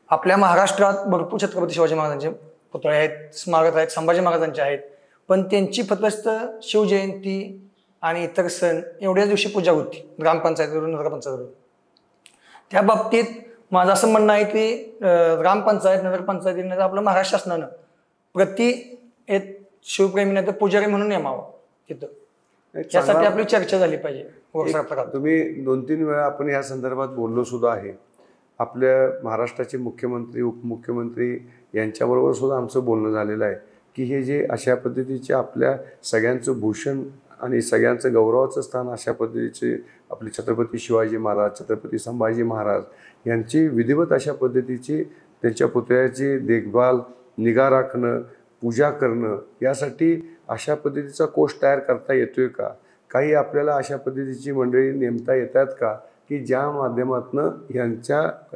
आपल्या महाराष्ट्रात भरपूर छत्रपती शिवाजी महाराजांचे पुतळे आहेत, स्मारक आहेत, संभाजी महाराजांचे आहेत, पण त्यांची फक्त शिवजयंती आणि इतर सण एवढ्याच दिवशी पूजा होती ग्रामपंचायतीवरून, नगरपंचायतीवरून. त्या बाबतीत माझं असं म्हणणं आहे की ग्रामपंचायत, नगरपंचायतीने आपलं महाराष्ट्र शासनानं प्रति एक शिवप्रेमीने तर पुजारी म्हणून नेमावं तिथं. यासाठी आपली चर्चा झाली पाहिजे. तुम्ही 2-3 वेळा आपण या संदर्भात बोललो सुद्धा आहे. आपल्या महाराष्ट्राचे मुख्यमंत्री, उपमुख्यमंत्री यांच्याबरोबर सुद्धा आमचं बोलणं झालेलं आहे की हे जे अशा पद्धतीचे आपल्या सगळ्यांचं भूषण आणि सगळ्यांचं गौरवाचं स्थान अशा पद्धतीचे आपले छत्रपती शिवाजी महाराज, छत्रपती संभाजी महाराज यांची विधिवत अशा पद्धतीची त्यांच्या पुतळ्याची देखभाल, निगा राखणं, पूजा करणं, यासाठी अशा पद्धतीचा कोष तयार करता येतोय का? काही आपल्याला अशा पद्धतीची मंडळी नेमता येतात का की ज्या माध्यमातून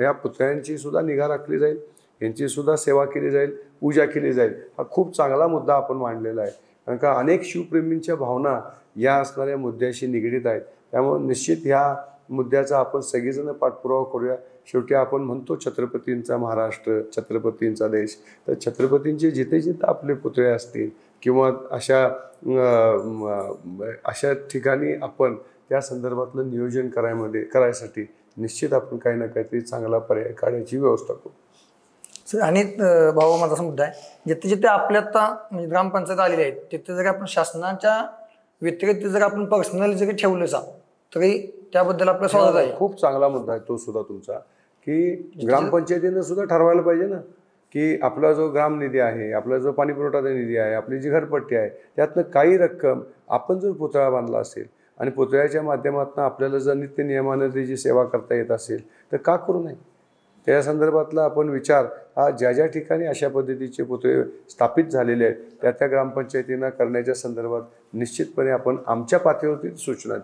या पुतळ्यांची सुद्धा निगा राखली जाईल, यांची सुद्धा सेवा केली जाईल, पूजा केली जाईल. हा खूप चांगला मुद्दा आपण मांडलेला आहे, कारण का अनेक शिवप्रेमींच्या भावना या असणाऱ्या मुद्द्याशी निगडीत आहेत. त्यामुळे निश्चित ह्या मुद्द्याचा आपण सगळेजण पाठपुरावा करूया. शेवटी आपण म्हणतो छत्रपतींचा महाराष्ट्र, छत्रपतींचा देश. तर छत्रपतींचे जिथे जिथे आपले पुतळे असतील किंवा अशा ठिकाणी आपण त्या संदर्भातलं नियोजन करायसाठी निश्चित आपण काही ना काहीतरी चांगला पर्याय काढण्याची व्यवस्था करू. आणि भाऊ, माझा असा मुद्दा आहे, जिथे जिथे आपल्या आता म्हणजे ग्रामपंचायत आलेली आहेत तिथे जर आपण शासनाच्या व्यतिरिक्त जर आपण पर्सनल जरी ठेवलं जा तरी त्याबद्दल आपलं स्वागत आहे. खूप चांगला मुद्दा आहे तो सुद्धा तुमचा, की ग्रामपंचायतीनं सुद्धा ठरवायला पाहिजे ना की आपला जो ग्राम निधी आहे, आपला जो पाणी पुरवठा निधी आहे, आपली जी घरपट्टी आहे, त्यातनं काही रक्कम आपण जर पुतळा बांधला असेल आणि पुतळ्याच्या माध्यमातून आपल्याला जर नित्य नियमानं त्याची सेवा करता येत असेल तर का करू नये? त्या संदर्भातला आपण विचार हा ज्या ज्या ठिकाणी अशा पद्धतीचे पुतळे स्थापित झालेले आहेत त्या ग्रामपंचायतींना करण्याच्या संदर्भात निश्चितपणे आपण आमच्या पातळीवरती सूचना